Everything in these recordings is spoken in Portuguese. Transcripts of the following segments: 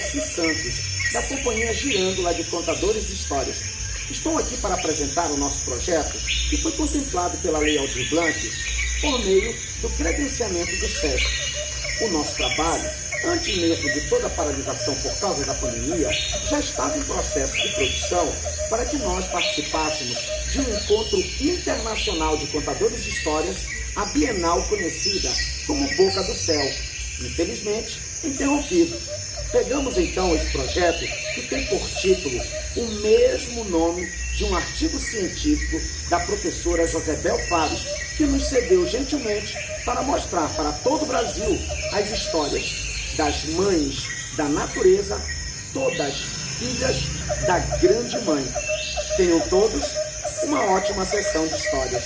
Alci Santos, da companhia Girândola de Contadores de Histórias. Estou aqui para apresentar o nosso projeto, que foi contemplado pela Lei Aldir Blanc por meio do credenciamento do SESC. O nosso trabalho, antes mesmo de toda a paralisação por causa da pandemia, já estava em processo de produção para que nós participássemos de um encontro internacional de contadores de histórias, a Bienal conhecida como Boca do Céu, infelizmente interrompido. Pegamos então esse projeto, que tem por título o mesmo nome de um artigo científico da professora Josebel Fares, que nos cedeu gentilmente para mostrar para todo o Brasil as histórias das mães da natureza, todas filhas da grande mãe. Tenham todos uma ótima sessão de histórias.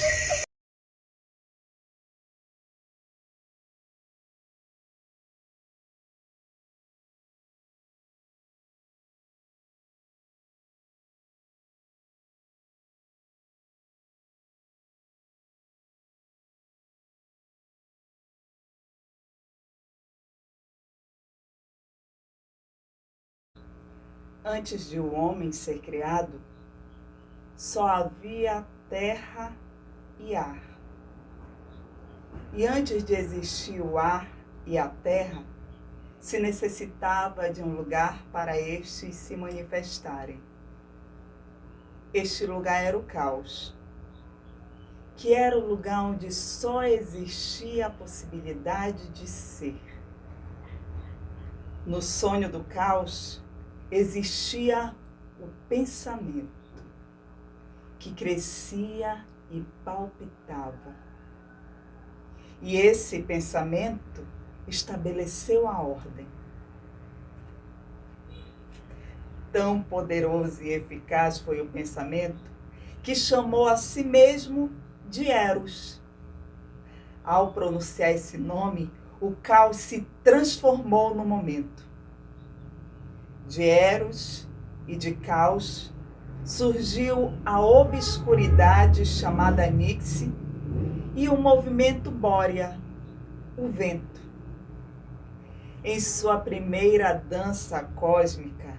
Antes de o homem ser criado, só havia terra e ar. E antes de existir o ar e a terra, se necessitava de um lugar para estes se manifestarem. Este lugar era o caos, que era o lugar onde só existia a possibilidade de ser. No sonho do caos, existia o pensamento, que crescia e palpitava. E esse pensamento estabeleceu a ordem. Tão poderoso e eficaz foi o pensamento que chamou a si mesmo de Eros. Ao pronunciar esse nome, o caos se transformou no momento. De Eros e de caos surgiu a obscuridade chamada Nixie e o movimento Bórea, o vento. Em sua primeira dança cósmica,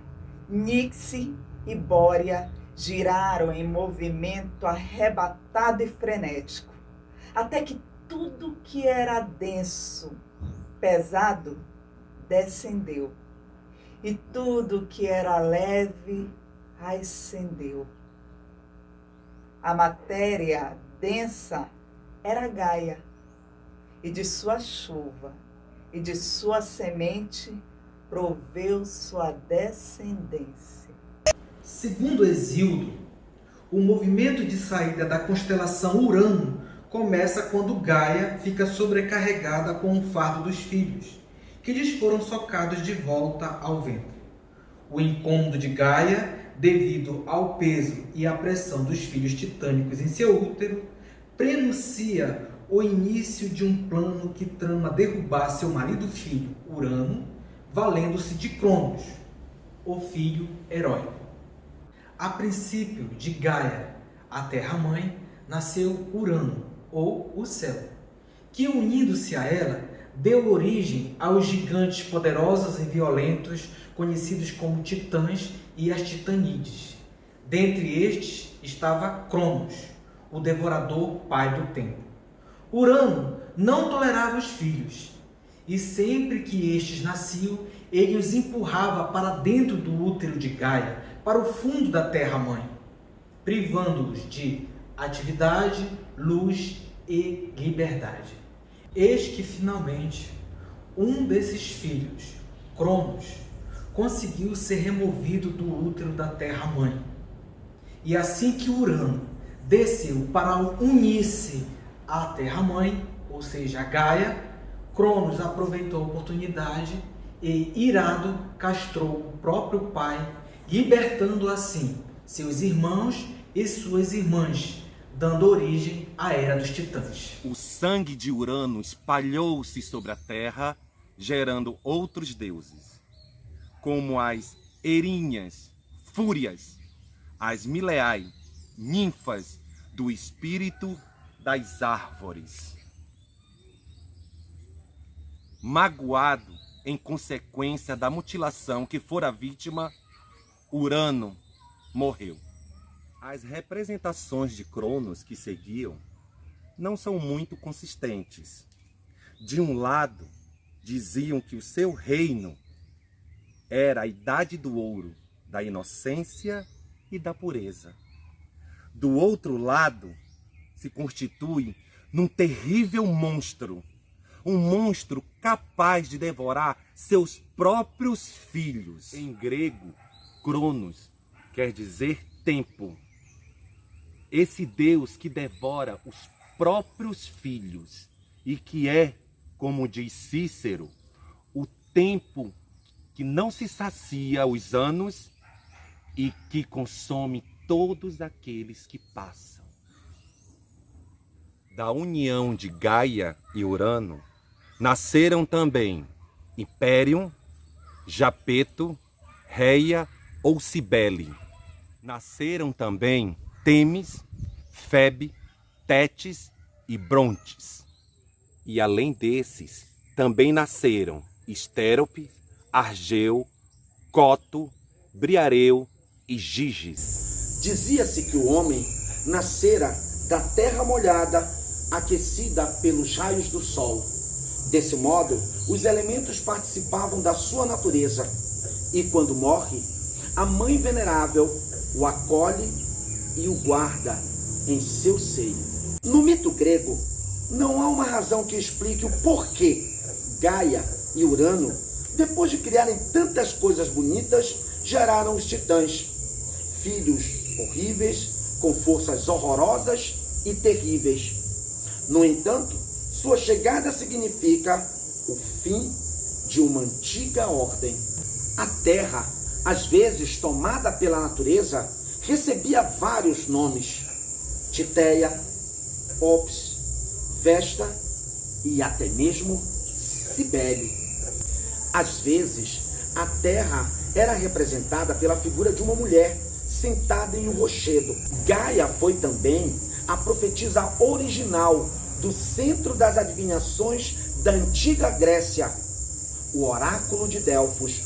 Nixie e Bórea giraram em movimento arrebatado e frenético, até que tudo que era denso, pesado, descendeu. E tudo que era leve ascendeu. A matéria densa era Gaia, e de sua chuva e de sua semente proveu sua descendência. Segundo Hesíodo, o movimento de saída da constelação Urano começa quando Gaia fica sobrecarregada com o fardo dos filhos, que lhes foram socados de volta ao vento. O incômodo de Gaia, devido ao peso e à pressão dos filhos titânicos em seu útero, prenuncia o início de um plano que trama derrubar seu marido-filho, Urano, valendo-se de Cronos, o filho heróico. A princípio de Gaia, a terra-mãe, nasceu Urano, ou o céu, que, unindo-se a ela, deu origem aos gigantes poderosos e violentos conhecidos como Titãs e as Titanídees. Dentre estes estava Cronos, o devorador pai do tempo. Urano não tolerava os filhos, e sempre que estes nasciam, ele os empurrava para dentro do útero de Gaia, para o fundo da terra-mãe, privando-os de atividade, luz e liberdade. Eis que, finalmente, um desses filhos, Cronos, conseguiu ser removido do útero da terra-mãe. E assim que Urano desceu para unir-se à terra-mãe, ou seja, a Gaia, Cronos aproveitou a oportunidade e, irado, castrou o próprio pai, libertando assim seus irmãos e suas irmãs, dando origem à Era dos Titãs. O sangue de Urano espalhou-se sobre a terra, gerando outros deuses, como as Erinhas, Fúrias, as Mileai, ninfas do espírito das árvores. Magoado em consequência da mutilação que fora vítima, Urano morreu. As representações de Cronos que seguiam não são muito consistentes. De um lado, diziam que o seu reino era a idade do ouro, da inocência e da pureza. Do outro lado, se constitui num terrível monstro, um monstro capaz de devorar seus próprios filhos. Em grego, Cronos quer dizer tempo. Esse Deus que devora os próprios filhos e que é, como diz Cícero, o tempo que não se sacia os anos e que consome todos aqueles que passam. Da união de Gaia e Urano nasceram também Hipérion, Japeto, Reia ou Cibele. Nasceram também Temis, Febe, Tétis e Brontes. E além desses, também nasceram Estérope, Argeu, Coto, Briareu e Giges. Dizia-se que o homem nascera da terra molhada, aquecida pelos raios do sol. Desse modo, os elementos participavam da sua natureza. E quando morre, a Mãe Venerável o acolhe e o guarda em seu seio. No mito grego, não há uma razão que explique o porquê Gaia e Urano, depois de criarem tantas coisas bonitas, geraram os titãs, filhos horríveis, com forças horrorosas e terríveis. No entanto, sua chegada significa o fim de uma antiga ordem. A Terra, às vezes tomada pela natureza, recebia vários nomes: Titéia, Ops, Vesta e até mesmo Cibele. Às vezes, a Terra era representada pela figura de uma mulher sentada em um rochedo. Gaia foi também a profetisa original do centro das adivinhações da antiga Grécia, o oráculo de Delfos.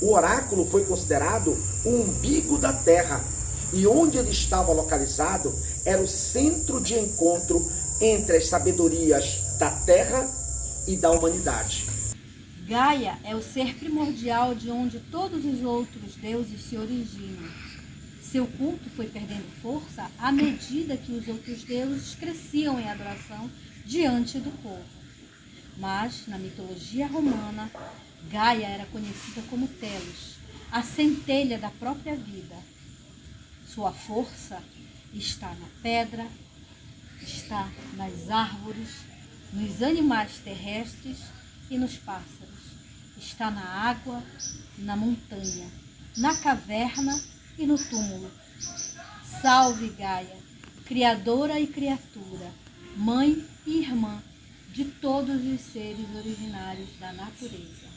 O oráculo foi considerado o umbigo da Terra, e onde ele estava localizado era o centro de encontro entre as sabedorias da Terra e da humanidade. Gaia é o ser primordial de onde todos os outros deuses se originam. Seu culto foi perdendo força à medida que os outros deuses cresciam em adoração diante do povo. Mas, na mitologia romana, Gaia era conhecida como Telos, a centelha da própria vida. Sua força está na pedra, está nas árvores, nos animais terrestres e nos pássaros. Está na água, na montanha, na caverna e no túmulo. Salve Gaia, criadora e criatura, mãe e irmã de todos os seres originários da natureza.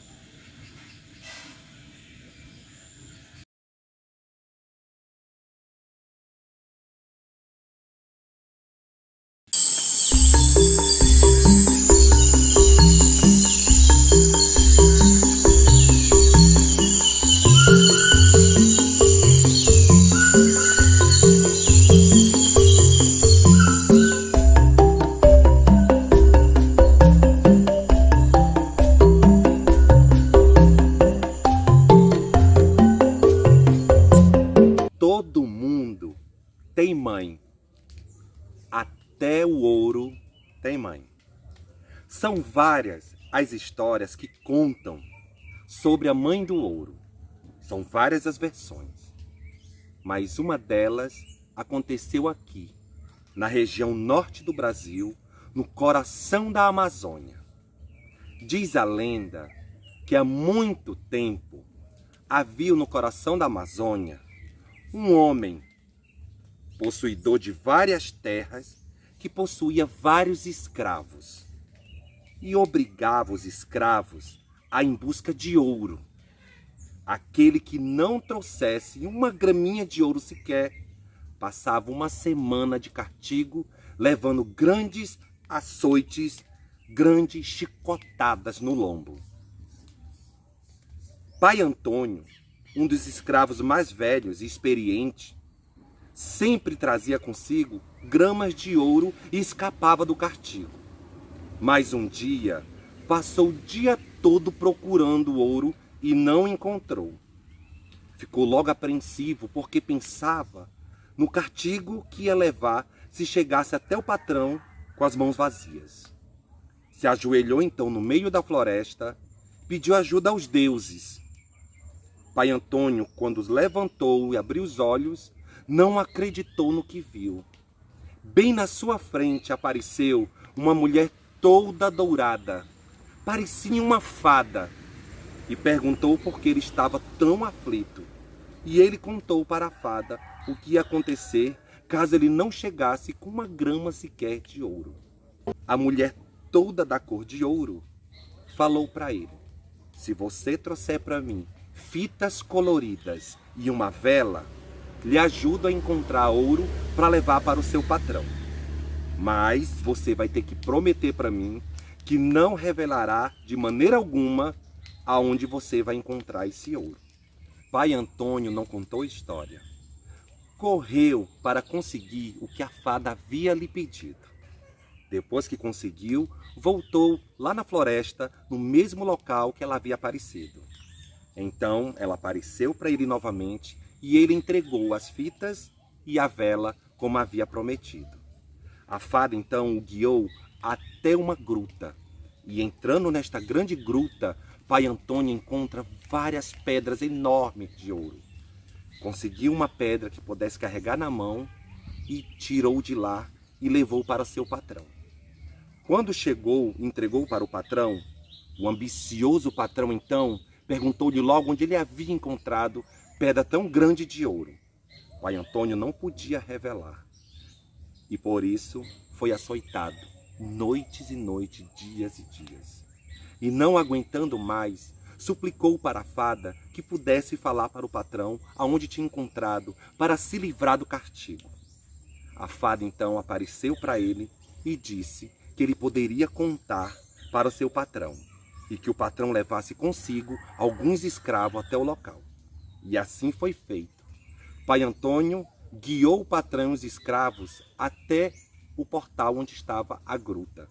Todo mundo tem mãe. Até o ouro tem mãe. São várias as histórias que contam sobre a mãe do ouro. São várias as versões. Mas uma delas aconteceu aqui, na região norte do Brasil, no coração da Amazônia. Diz a lenda que há muito tempo havia no coração da Amazônia um homem, possuidor de várias terras, que possuía vários escravos e obrigava os escravos a ir em busca de ouro. Aquele que não trouxesse uma graminha de ouro sequer, passava uma semana de castigo, levando grandes açoites, grandes chicotadas no lombo. Pai Antônio, um dos escravos mais velhos e experientes, sempre trazia consigo gramas de ouro e escapava do castigo. Mas um dia, passou o dia todo procurando ouro e não encontrou. Ficou logo apreensivo porque pensava no castigo que ia levar se chegasse até o patrão com as mãos vazias. Se ajoelhou então no meio da floresta, pediu ajuda aos deuses. Pai Antônio, quando os levantou e abriu os olhos, não acreditou no que viu. Bem na sua frente apareceu uma mulher toda dourada, parecia uma fada, e perguntou por que ele estava tão aflito. E ele contou para a fada o que ia acontecer caso ele não chegasse com uma grama sequer de ouro. A mulher toda da cor de ouro falou para ele: se você trouxer para mim fitas coloridas e uma vela, lhe ajudo a encontrar ouro para levar para o seu patrão. Mas você vai ter que prometer para mim que não revelará de maneira alguma aonde você vai encontrar esse ouro. Pai Antônio não contou história. Correu para conseguir o que a fada havia lhe pedido. Depois que conseguiu, voltou lá na floresta, no mesmo local que ela havia aparecido. Então ela apareceu para ele novamente e ele entregou as fitas e a vela como havia prometido. A fada então o guiou até uma gruta. E entrando nesta grande gruta, Pai Antônio encontra várias pedras enormes de ouro. Conseguiu uma pedra que pudesse carregar na mão e tirou de lá e levou para seu patrão. Quando chegou e entregou para o patrão, o ambicioso patrão então perguntou-lhe logo onde ele havia encontrado pedra tão grande de ouro. Pai Antônio não podia revelar e por isso foi açoitado noites e noites, dias e dias. E não aguentando mais, suplicou para a fada que pudesse falar para o patrão aonde tinha encontrado para se livrar do castigo. A fada então apareceu para ele e disse que ele poderia contar para o seu patrão e que o patrão levasse consigo alguns escravos até o local. E assim foi feito. Pai Antônio guiou o patrão e os escravos até o portal onde estava a gruta.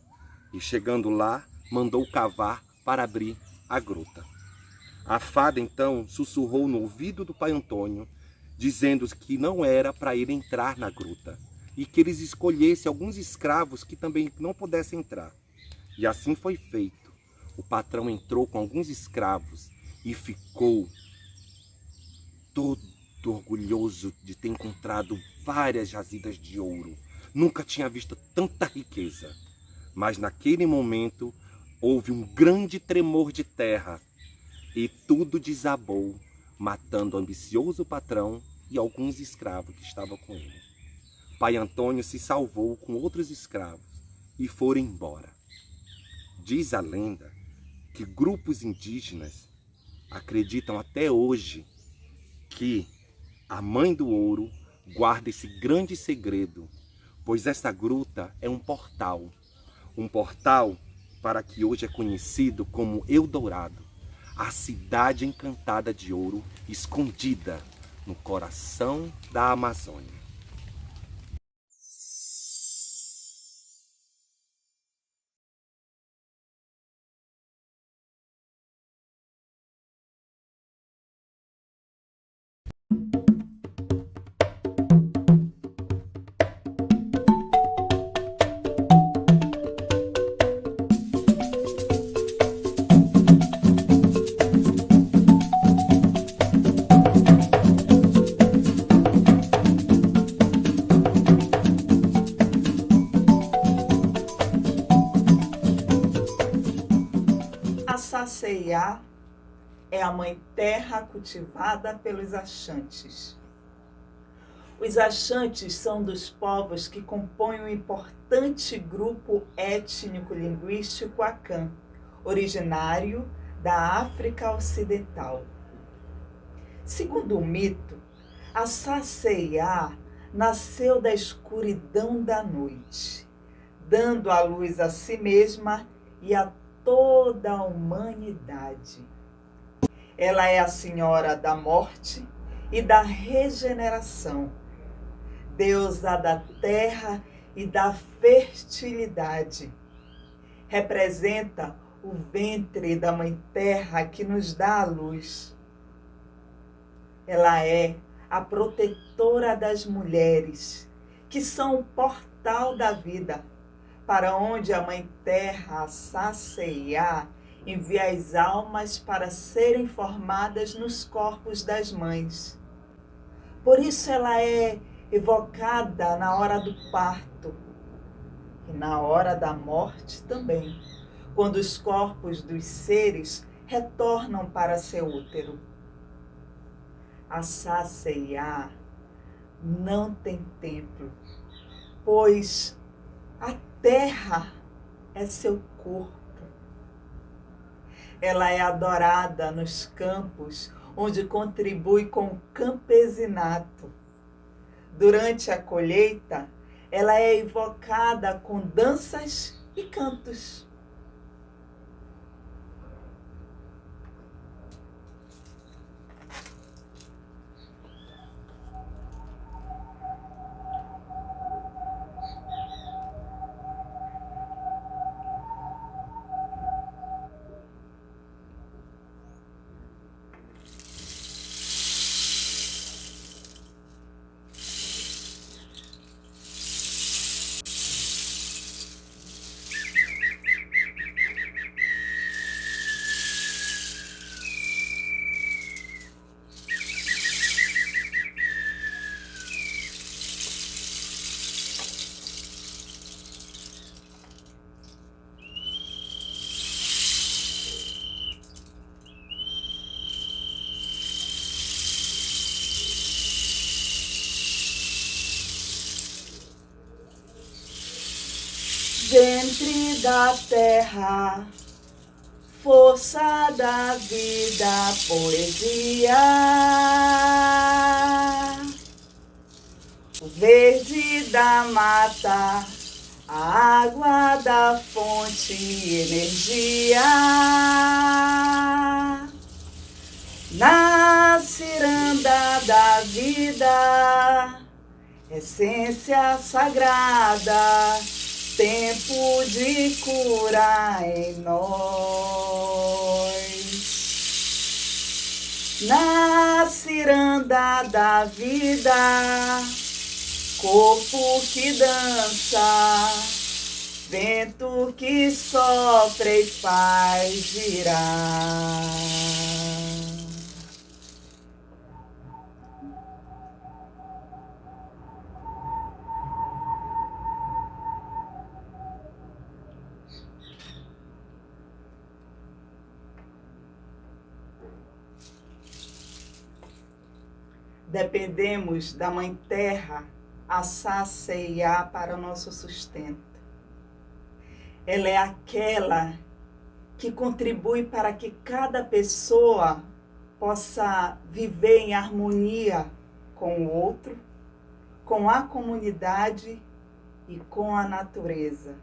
E chegando lá, mandou cavar para abrir a gruta. A fada então sussurrou no ouvido do Pai Antônio, dizendo que não era para ele entrar na gruta e que eles escolhessem alguns escravos que também não pudessem entrar. E assim foi feito. O patrão entrou com alguns escravos e ficou todo orgulhoso de ter encontrado várias jazidas de ouro. Nunca tinha visto tanta riqueza. Mas naquele momento houve um grande tremor de terra e tudo desabou, matando o ambicioso patrão e alguns escravos que estavam com ele. Pai Antônio se salvou com outros escravos e foram embora. Diz a lenda que grupos indígenas acreditam até hoje que a Mãe do Ouro guarda esse grande segredo, pois essa gruta é um portal para que hoje é conhecido como Eldorado, a cidade encantada de ouro escondida no coração da Amazônia. A Saceiá é a mãe terra cultivada pelos Axantes. Os Axantes são dos povos que compõem um importante grupo étnico-linguístico Akan, originário da África Ocidental. Segundo o mito, a Saceiá nasceu da escuridão da noite, dando à luz a si mesma e a toda a humanidade. Ela é a senhora da morte e da regeneração, deusa da terra e da fertilidade. Representa o ventre da Mãe Terra que nos dá a luz. Ela é a protetora das mulheres, que são o portal da vida, para onde a Mãe Terra, a Saceia, envia as almas para serem formadas nos corpos das mães. Por isso ela é evocada na hora do parto e na hora da morte também, quando os corpos dos seres retornam para seu útero. A Saceia não tem templo, pois a terra é seu corpo. Ela é adorada nos campos, onde contribui com o campesinato. Durante a colheita, ela é evocada com danças e cantos. Ventre da terra, força da vida, poesia. O verde da mata, a água da fonte, energia. Na ciranda da vida, essência sagrada, tempo de cura em nós. Na ciranda da vida, corpo que dança, vento que sopra e faz girar. Dependemos da Mãe Terra, a Saceia, para o nosso sustento. Ela é aquela que contribui para que cada pessoa possa viver em harmonia com o outro, com a comunidade e com a natureza.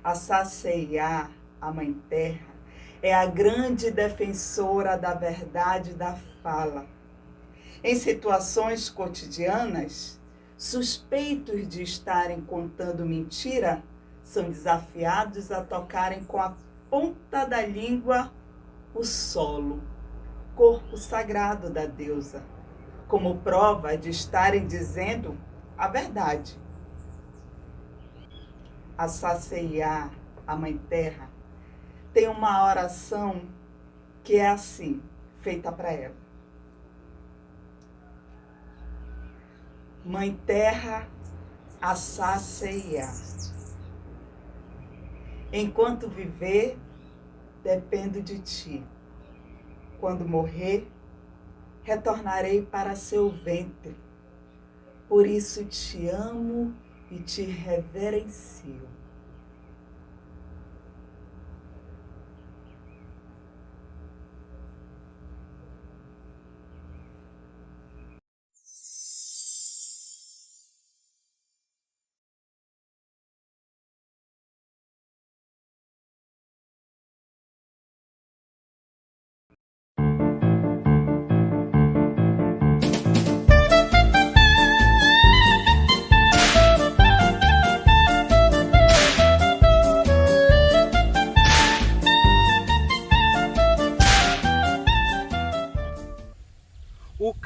A Saceia, a Mãe Terra, é a grande defensora da verdade e da fala. Em situações cotidianas, suspeitos de estarem contando mentira são desafiados a tocarem com a ponta da língua o solo, corpo sagrado da deusa, como prova de estarem dizendo a verdade. A Saceia, a Mãe Terra, tem uma oração que é assim, feita para ela. Mãe Terra, a Saceia. Enquanto viver, dependo de ti. Quando morrer, retornarei para seu ventre. Por isso te amo e te reverencio.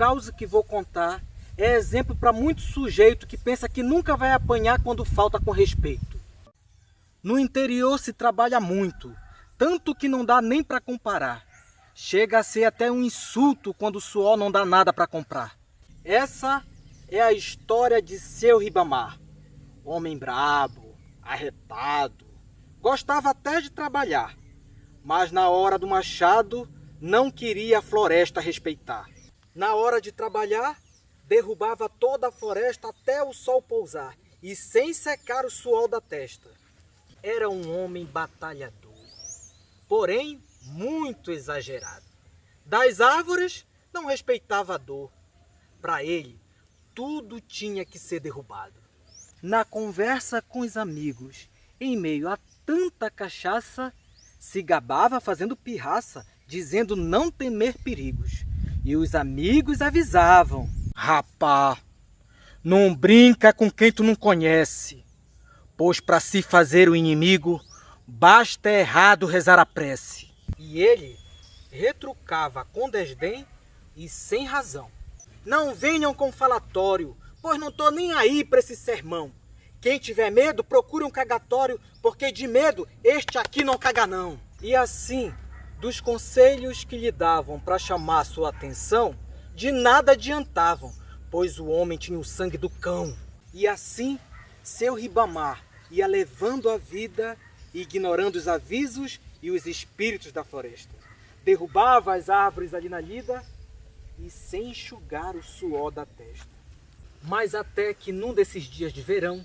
caso que vou contar é exemplo para muito sujeito que pensa que nunca vai apanhar quando falta com respeito. No interior se trabalha muito, tanto que não dá nem para comparar. Chega a ser até um insulto quando o suor não dá nada para comprar. Essa é a história de Seu Ribamar. Homem brabo, arretado, gostava até de trabalhar, mas na hora do machado não queria a floresta respeitar. Na hora de trabalhar, derrubava toda a floresta até o sol pousar e sem secar o suor da testa. Era um homem batalhador, porém muito exagerado. Das árvores não respeitava a dor. Para ele, tudo tinha que ser derrubado. Na conversa com os amigos, em meio a tanta cachaça, se gabava fazendo pirraça, dizendo não temer perigos. E os amigos avisavam: rapá, não brinca com quem tu não conhece, pois para se fazer o inimigo, basta errado rezar a prece. E ele retrucava com desdém e sem razão: não venham com falatório, pois não tô nem aí para esse sermão. Quem tiver medo, procure um cagatório, porque de medo este aqui não caga não. E assim, dos conselhos que lhe davam para chamar sua atenção, de nada adiantavam, pois o homem tinha o sangue do cão. E assim, Seu Ribamar ia levando a vida, ignorando os avisos e os espíritos da floresta. Derrubava as árvores ali na lida e sem enxugar o suor da testa. Mas até que num desses dias de verão,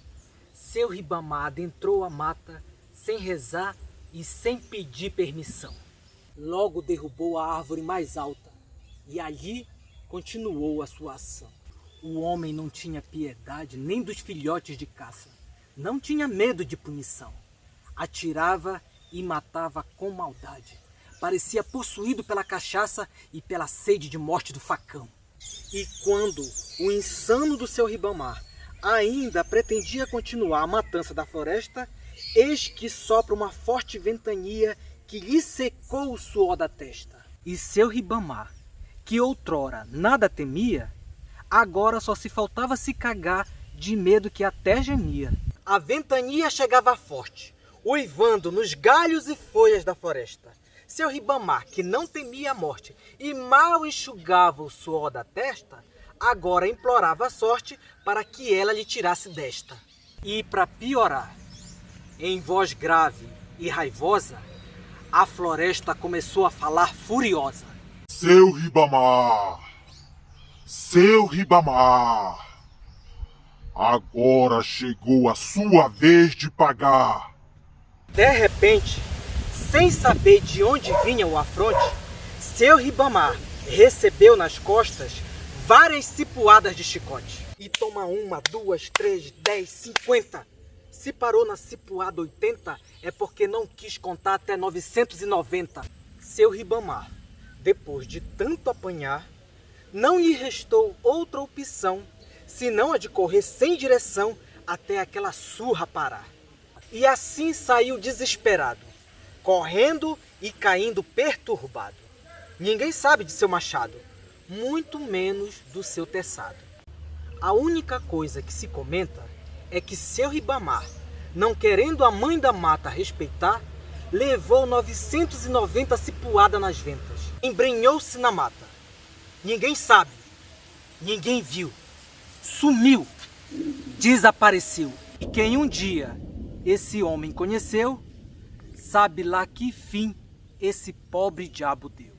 Seu Ribamar adentrou a mata sem rezar e sem pedir permissão. Logo derrubou a árvore mais alta e ali continuou a sua ação. O homem não tinha piedade nem dos filhotes de caça, não tinha medo de punição. Atirava e matava com maldade. Parecia possuído pela cachaça e pela sede de morte do facão. E quando o insano do Seu Ribamar ainda pretendia continuar a matança da floresta, eis que sopra uma forte ventania que lhe secou o suor da testa. E Seu Ribamar, que outrora nada temia, agora só se faltava se cagar de medo que até gemia. A ventania chegava forte, uivando nos galhos e folhas da floresta. Seu Ribamar, que não temia a morte e mal enxugava o suor da testa, agora implorava a sorte para que ela lhe tirasse desta. E para piorar, em voz grave e raivosa, a floresta começou a falar furiosa: Seu Ribamar! Seu Ribamar! Agora chegou a sua vez de pagar! De repente, sem saber de onde vinha o afronte, Seu Ribamar recebeu nas costas várias cipuadas de chicote. E toma 1, 2, 3, 10, 50. Se parou na cipuada 80, é porque não quis contar até 990. Seu Ribamar, depois de tanto apanhar, não lhe restou outra opção senão a de correr sem direção até aquela surra parar. E assim saiu desesperado, correndo e caindo perturbado. Ninguém sabe de seu machado, muito menos do seu teçado. A única coisa que se comenta é que Seu Ribamar, não querendo a mãe da mata respeitar, levou 990 cipuadas nas ventas. Embrenhou-se na mata. Ninguém sabe, ninguém viu. Sumiu, desapareceu. E quem um dia esse homem conheceu, sabe lá que fim esse pobre diabo deu.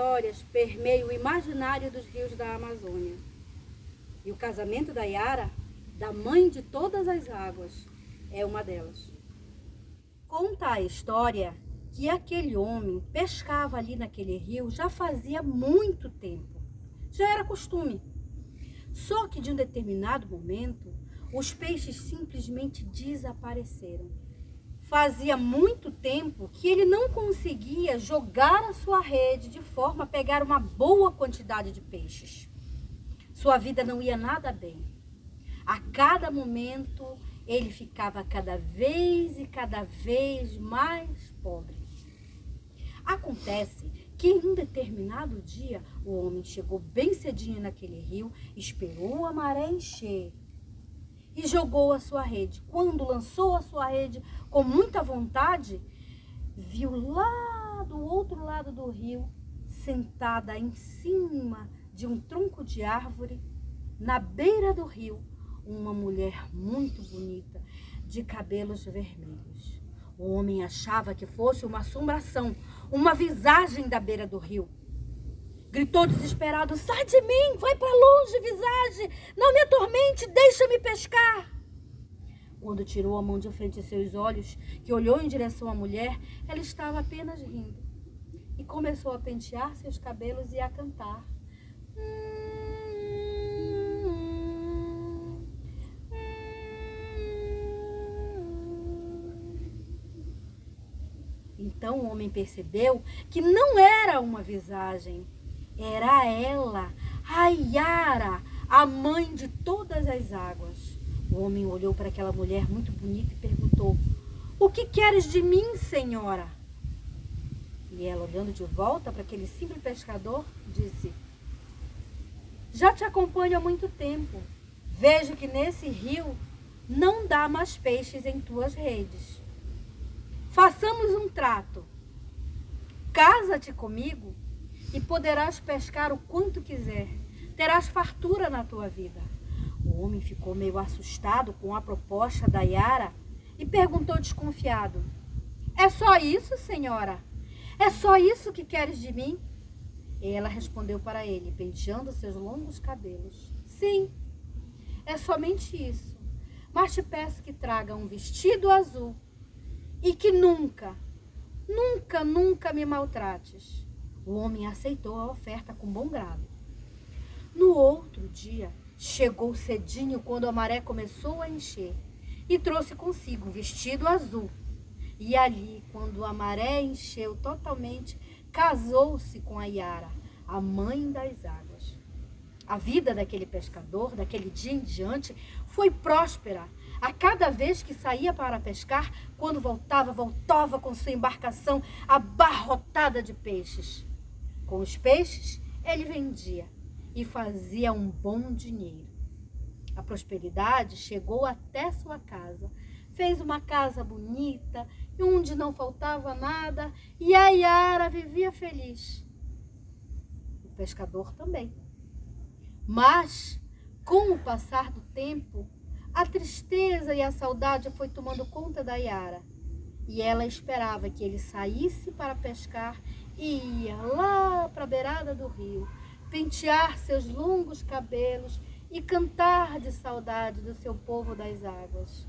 histórias permeia o imaginário dos rios da Amazônia. E o casamento da Yara, da mãe de todas as águas, é uma delas. Conta a história que aquele homem pescava ali naquele rio já fazia muito tempo. Já era costume. Só que de um determinado momento, os peixes simplesmente desapareceram. Fazia muito tempo que ele não conseguia jogar a sua rede de forma a pegar uma boa quantidade de peixes. Sua vida não ia nada bem. A cada momento, ele ficava cada vez mais pobre. Acontece que em um determinado dia, o homem chegou bem cedinho naquele rio, esperou a maré encher e jogou a sua rede. Quando lançou a sua rede com muita vontade, viu lá do outro lado do rio, sentada em cima de um tronco de árvore, na beira do rio, uma mulher muito bonita, de cabelos vermelhos. O homem achava que fosse uma assombração, uma visagem da beira do rio. Gritou desesperado: sai de mim, vai para longe, visagem, não me atormente, deixa-me pescar. Quando tirou a mão de frente a seus olhos, que olhou em direção à mulher, ela estava apenas rindo. E começou a pentear seus cabelos e a cantar. Então o homem percebeu que não era uma visagem, era ela, a Yara, a mãe de todas as águas. O homem olhou para aquela mulher muito bonita e perguntou: o que queres de mim, senhora? E ela, olhando de volta para aquele simples pescador, disse: já te acompanho há muito tempo. Vejo que nesse rio não dá mais peixes em tuas redes. Façamos um trato. Casa-te comigo e poderás pescar o quanto quiser. Terás fartura na tua vida. O homem ficou meio assustado com a proposta da Yara e perguntou desconfiado: é só isso, senhora? É só isso que queres de mim? E ela respondeu para ele, penteando seus longos cabelos: sim, é somente isso. Mas te peço que traga um vestido azul e que nunca me maltrates. O homem aceitou a oferta com bom grado. No outro dia, chegou cedinho quando a maré começou a encher e trouxe consigo um vestido azul. E ali, quando a maré encheu totalmente, casou-se com a Yara, a mãe das águas. A vida daquele pescador, daquele dia em diante, foi próspera. A cada vez que saía para pescar, quando voltava com sua embarcação abarrotada de peixes. Com os peixes, ele vendia e fazia um bom dinheiro. A prosperidade chegou até sua casa. Fez uma casa bonita, onde não faltava nada, e a Yara vivia feliz. O pescador também. Mas, com o passar do tempo, a tristeza e a saudade foi tomando conta da Yara. E ela esperava que ele saísse para pescar e ia lá para a beirada do rio, pentear seus longos cabelos e cantar de saudade do seu povo das águas.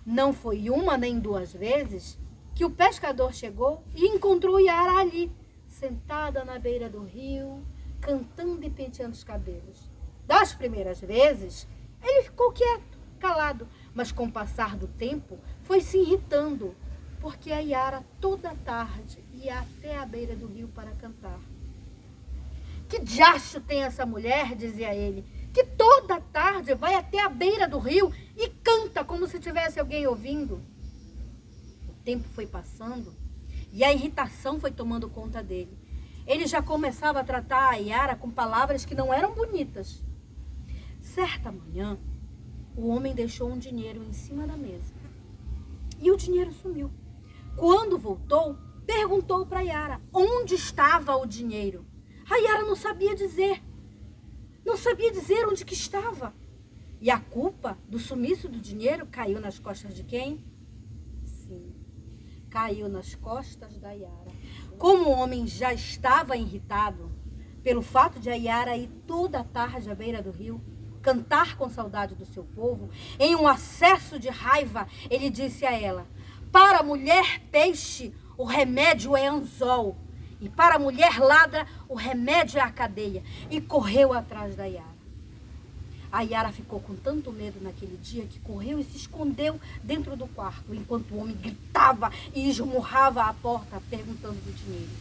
Não foi uma nem duas vezes que o pescador chegou e encontrou Yara ali, sentada na beira do rio, cantando e penteando os cabelos. Das primeiras vezes, ele ficou quieto, calado, mas com o passar do tempo foi se irritando, porque a Yara toda tarde ia até a beira do rio para cantar. Que diacho tem essa mulher, dizia ele, que toda tarde vai até a beira do rio e canta como se tivesse alguém ouvindo. O tempo foi passando e a irritação foi tomando conta dele. Ele já começava a tratar a Yara com palavras que não eram bonitas. Certa manhã, o homem deixou um dinheiro em cima da mesa. E o dinheiro sumiu. Quando voltou, perguntou para Yara onde estava o dinheiro. A Yara não sabia dizer. Não sabia dizer onde que estava. E a culpa do sumiço do dinheiro caiu nas costas de quem? Sim, caiu nas costas da Yara. Como o homem já estava irritado pelo fato de a Yara ir toda a tarde à beira do rio, cantar com saudade do seu povo, em um acesso de raiva, ele disse a ela: para a mulher peixe, o remédio é anzol, e para a mulher ladra, o remédio é a cadeia. E correu atrás da Yara. A Yara ficou com tanto medo naquele dia que correu e se escondeu dentro do quarto, enquanto o homem gritava e esmurrava a porta perguntando do dinheiro.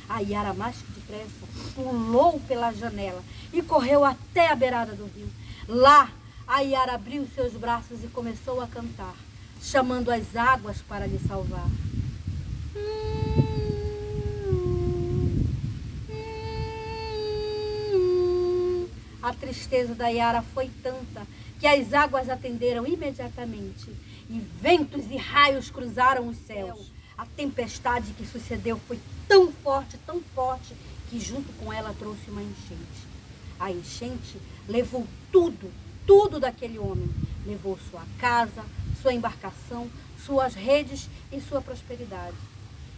A Yara, mais que depressa, pulou pela janela e correu até a beirada do rio. Lá, a Yara abriu seus braços e começou a cantar, chamando as águas para lhe salvar. A tristeza da Yara foi tanta que as águas atenderam imediatamente e ventos e raios cruzaram os céus. A tempestade que sucedeu foi tão forte, que junto com ela trouxe uma enchente. A enchente levou tudo daquele homem. Levou sua casa, sua embarcação, suas redes e sua prosperidade.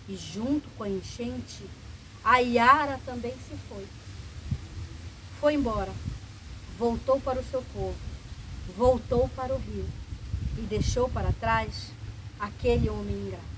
E junto com a enchente, a Yara também se foi. Foi embora, voltou para o seu povo, voltou para o rio e deixou para trás aquele homem ingrato.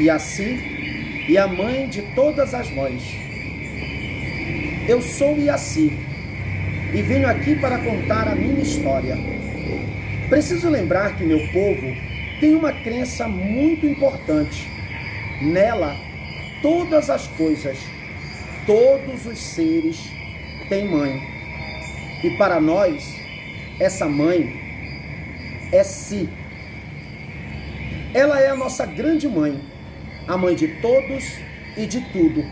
Iaci e a mãe de todas as mães. Eu sou Iaci e venho aqui para contar a minha história. Preciso lembrar que meu povo tem uma crença muito importante. Nela, todas as coisas, todos os seres têm mãe. E para nós, essa mãe é Si. Ela é a nossa grande mãe, a mãe de todos e de tudo.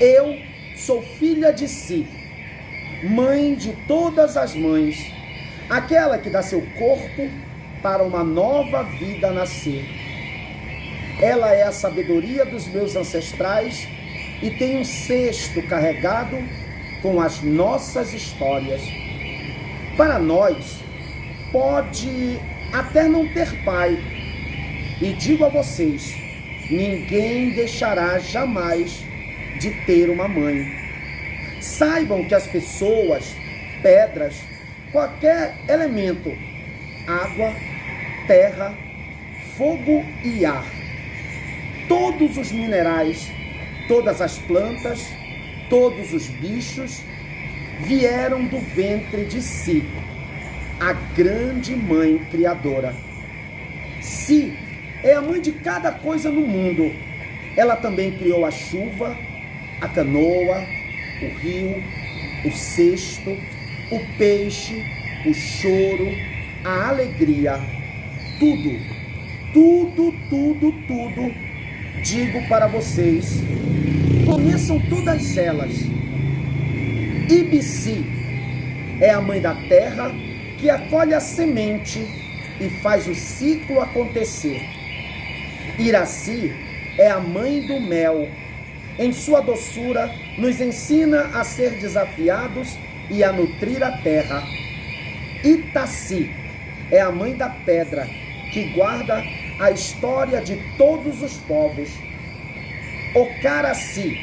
Eu sou filha de Si, mãe de todas as mães, aquela que dá seu corpo para uma nova vida nascer. Ela é a sabedoria dos meus ancestrais e tem um cesto carregado com as nossas histórias. Para nós, pode até não ter pai, e digo a vocês, ninguém deixará jamais de ter uma mãe. Saibam que as pessoas, pedras, qualquer elemento: água, terra, fogo e ar. Todos os minerais, todas as plantas, todos os bichos vieram do ventre de Si, a grande mãe criadora. Si é a mãe de cada coisa no mundo. Ela também criou a chuva, a canoa, o rio, o cesto, o peixe, o choro, a alegria. Tudo, tudo, tudo, tudo, digo para vocês, conheçam todas elas. Ibici é a mãe da terra que acolhe a semente e faz o ciclo acontecer. Iraci é a mãe do mel. Em sua doçura, nos ensina a ser desafiados e a nutrir a terra. Itaci é a mãe da pedra, que guarda a história de todos os povos. Ocaraci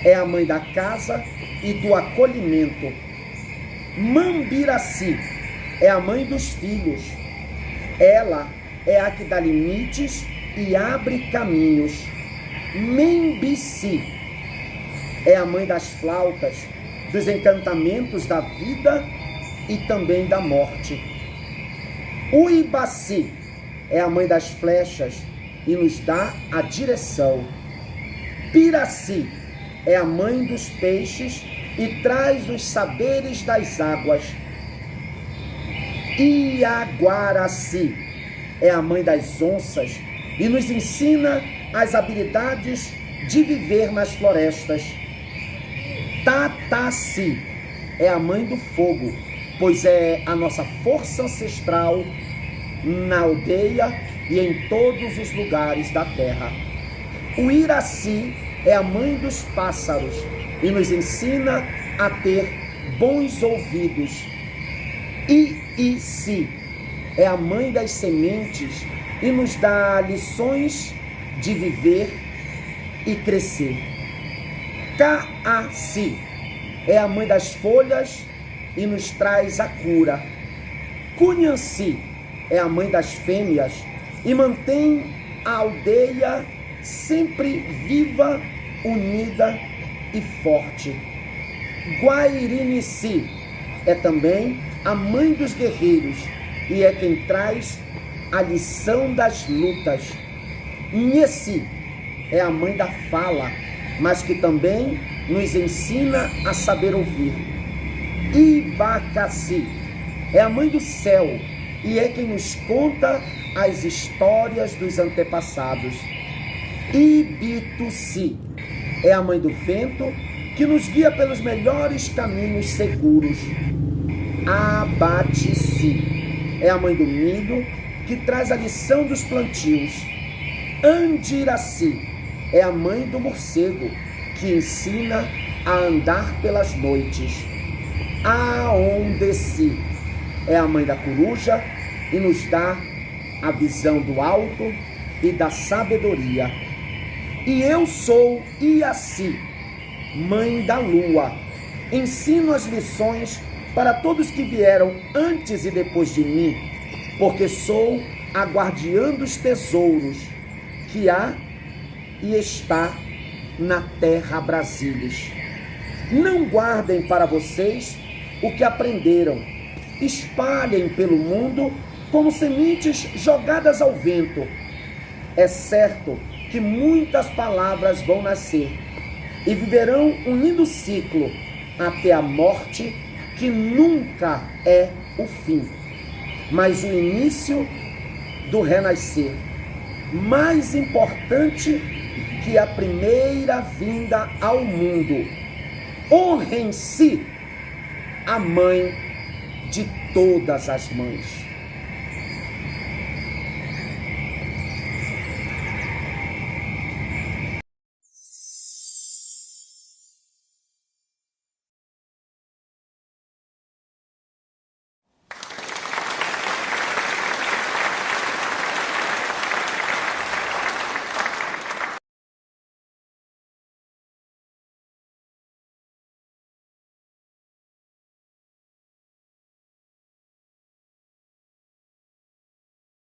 é a mãe da casa e do acolhimento. Mambiraci é a mãe dos filhos. Ela é a que dá limites e abre caminhos. Membici é a mãe das flautas, dos encantamentos da vida e também da morte. Uibaci é a mãe das flechas e nos dá a direção. Piraci é a mãe dos peixes e traz os saberes das águas. Iaguaraci é a mãe das onças e nos ensina as habilidades de viver nas florestas. Tataci é a mãe do fogo, pois é a nossa força ancestral na aldeia e em todos os lugares da terra. O Iraci é a mãe dos pássaros e nos ensina a ter bons ouvidos. Ici é a mãe das sementes e nos dá lições de viver e crescer. Kaaci é a mãe das folhas e nos traz a cura. Cunhanci é a mãe das fêmeas e mantém a aldeia sempre viva, unida e forte. Guairinici é também a mãe dos guerreiros e é quem traz a lição das lutas. Nheci é a mãe da fala, mas que também nos ensina a saber ouvir. Ibacaci é a mãe do céu e é quem nos conta as histórias dos antepassados. Ibituci é a mãe do vento que nos guia pelos melhores caminhos seguros. Abatici é a mãe do milho que traz a lição dos plantios. Andiraci é a mãe do morcego que ensina a andar pelas noites. Aondeci é a mãe da coruja e nos dá a visão do alto e da sabedoria. E eu sou Iaci, mãe da lua. Ensino as lições para todos que vieram antes e depois de mim, porque sou a guardiã dos tesouros que há e está na terra Brasilis. Não guardem para vocês o que aprenderam, espalhem pelo mundo como sementes jogadas ao vento. É certo que muitas palavras vão nascer e viverão um lindo ciclo até a morte, que nunca é o fim, mas o início do renascer, mais importante que a primeira vinda ao mundo. Honrem-se a mãe de todas as mães.